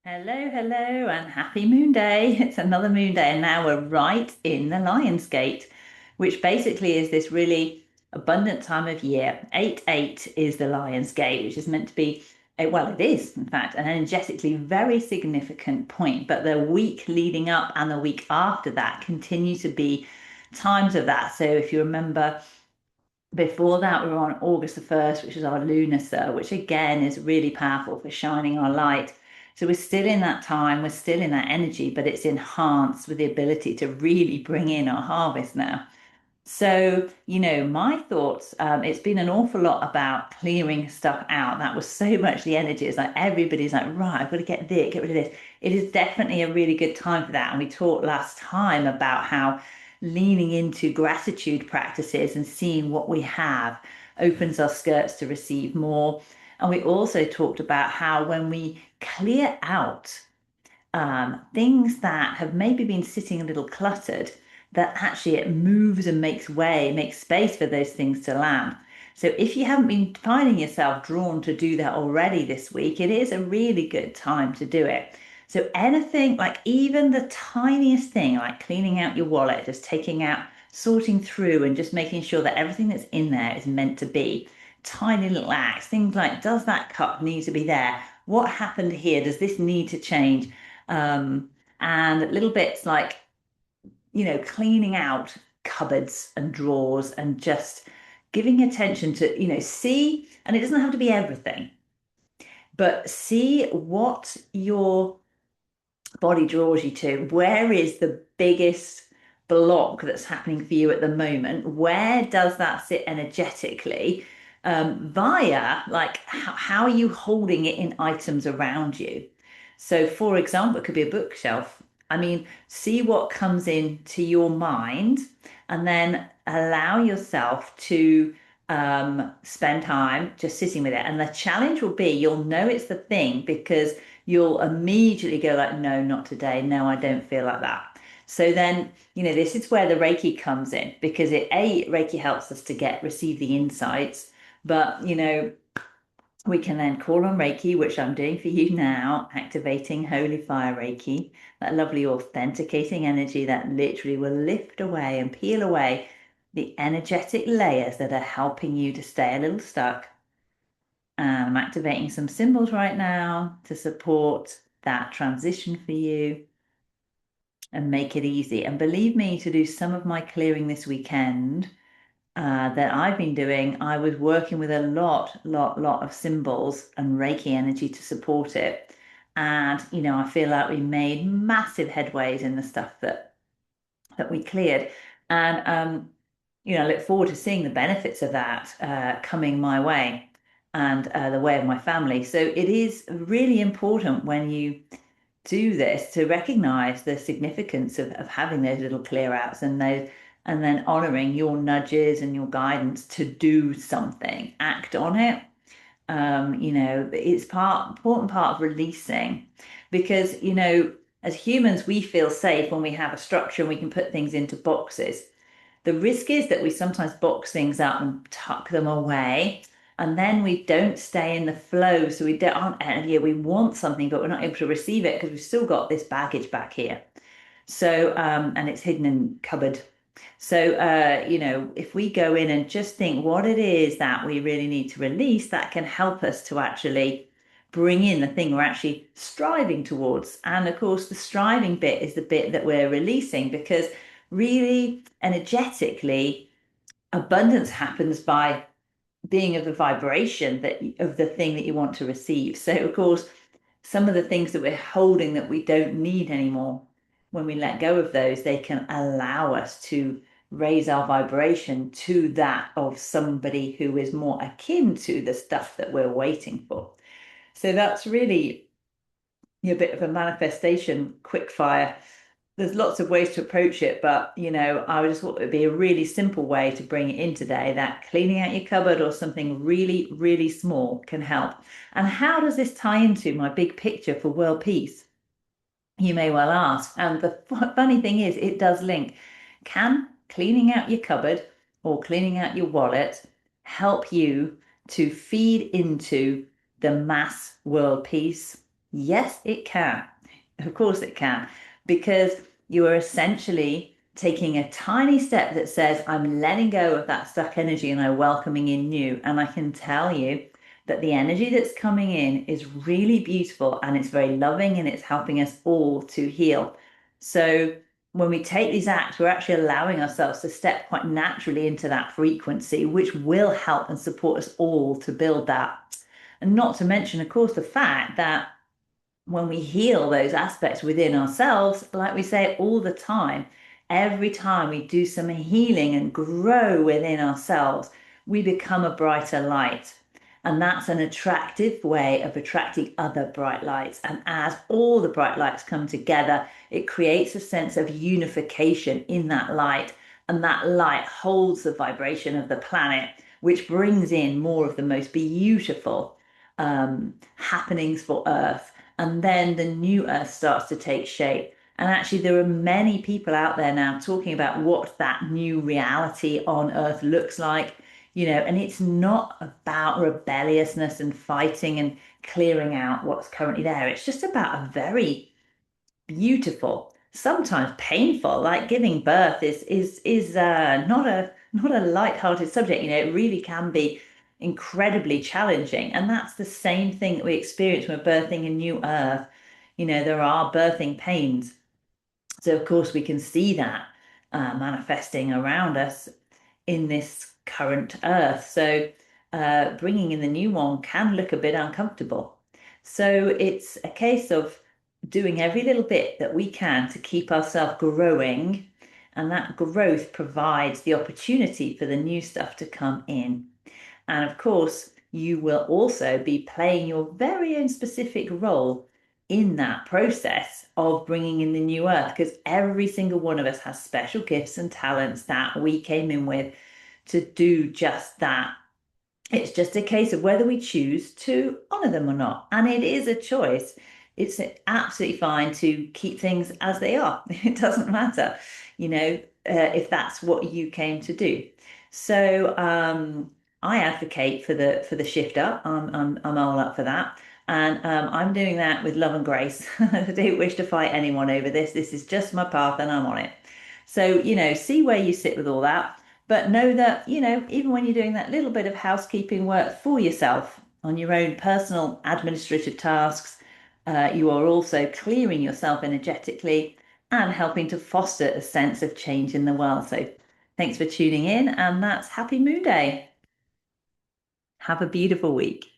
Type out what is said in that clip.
Hello, hello, and happy moon day. It's another moon day, and now we're right in the Lion's Gate, which basically is this really abundant time of year. 8-8 is the Lion's Gate, which is meant to be, well, it is, in fact, an energetically very significant point. But the week leading up and the week after that continue to be times of that. So if you remember, before that, we were on August the 1st, which is our lunar, which again is really powerful for shining our light. So we're still in that time, we're still in that energy, but it's enhanced with the ability to really bring in our harvest now. So, my thoughts, it's been an awful lot about clearing stuff out. That was so much the energy. It's like everybody's like, right, I've got to get rid of this. It is definitely a really good time for that. And we talked last time about how leaning into gratitude practices and seeing what we have opens our skirts to receive more. And we also talked about how when we clear out things that have maybe been sitting a little cluttered, that actually it moves and makes way, makes space for those things to land. So if you haven't been finding yourself drawn to do that already this week, it is a really good time to do it. So anything, like even the tiniest thing, like cleaning out your wallet, just taking out, sorting through and just making sure that everything that's in there is meant to be. Tiny little acts, things like, does that cup need to be there? What happened here? Does this need to change? And little bits like, cleaning out cupboards and drawers and just giving attention to, see, and it doesn't have to be everything, but see what your body draws you to. Where is the biggest block that's happening for you at the moment? Where does that sit energetically? Via like how are you holding it in items around you? So, for example, it could be a bookshelf. I mean, see what comes into your mind and then allow yourself to spend time just sitting with it. And the challenge will be you'll know it's the thing because you'll immediately go like, no, not today. No, I don't feel like that. So then, this is where the Reiki comes in because Reiki helps us to receive the insights, but we can then call on Reiki, which I'm doing for you now, activating Holy Fire Reiki, that lovely authenticating energy that literally will lift away and peel away the energetic layers that are helping you to stay a little stuck. And I'm activating some symbols right now to support that transition for you and make it easy. And believe me, to do some of my clearing this weekend that I've been doing, I was working with a lot of symbols and Reiki energy to support it. And, I feel like we made massive headways in the stuff that we cleared. And I look forward to seeing the benefits of that coming my way and the way of my family. So it is really important when you do this to recognize the significance of having those little clear outs and then honoring your nudges and your guidance to do something, act on it. It's important part of releasing because, as humans, we feel safe when we have a structure and we can put things into boxes. The risk is that we sometimes box things up and tuck them away, and then we don't stay in the flow. So we don't, aren't, yeah, we want something, but we're not able to receive it because we've still got this baggage back here. So, and it's hidden in cupboard. So, if we go in and just think what it is that we really need to release, that can help us to actually bring in the thing we're actually striving towards. And of course, the striving bit is the bit that we're releasing because really energetically, abundance happens by being of the vibration that of the thing that you want to receive. So of course, some of the things that we're holding that we don't need anymore, when we let go of those, they can allow us to raise our vibration to that of somebody who is more akin to the stuff that we're waiting for. So that's really a bit of a manifestation quick fire. There's lots of ways to approach it, but I just thought it would be a really simple way to bring it in today that cleaning out your cupboard or something really, really small can help. And how does this tie into my big picture for world peace? You may well ask. And the funny thing is, it does link. Can cleaning out your cupboard or cleaning out your wallet help you to feed into the mass world peace? Yes, it can. Of course it can, because you are essentially taking a tiny step that says, I'm letting go of that stuck energy and I'm welcoming in new. And I can tell you that the energy that's coming in is really beautiful and it's very loving and it's helping us all to heal. So when we take these acts, we're actually allowing ourselves to step quite naturally into that frequency, which will help and support us all to build that. And not to mention, of course, the fact that when we heal those aspects within ourselves, like we say all the time, every time we do some healing and grow within ourselves, we become a brighter light. And that's an attractive way of attracting other bright lights. And as all the bright lights come together, it creates a sense of unification in that light. And that light holds the vibration of the planet, which brings in more of the most beautiful happenings for Earth, and then the new Earth starts to take shape. And actually, there are many people out there now talking about what that new reality on Earth looks like, and it's not about rebelliousness and fighting and clearing out what's currently there. It's just about a very beautiful, sometimes painful, like giving birth is not a light-hearted subject. It really can be incredibly challenging. And that's the same thing that we experience when we're birthing a new earth. There are birthing pains. So of course we can see that manifesting around us in this current earth. So bringing in the new one can look a bit uncomfortable. So it's a case of doing every little bit that we can to keep ourselves growing. And that growth provides the opportunity for the new stuff to come in. And of course, you will also be playing your very own specific role in that process of bringing in the new earth, because every single one of us has special gifts and talents that we came in with to do just that. It's just a case of whether we choose to honor them or not. And it is a choice. It's absolutely fine to keep things as they are. It doesn't matter, if that's what you came to do. So I advocate for the shift up. I'm all up for that. And I'm doing that with love and grace. I don't wish to fight anyone over this. This is just my path and I'm on it. So, see where you sit with all that. But know that, even when you're doing that little bit of housekeeping work for yourself on your own personal administrative tasks, you are also clearing yourself energetically and helping to foster a sense of change in the world. So thanks for tuning in, and that's Happy Moon Day. Have a beautiful week.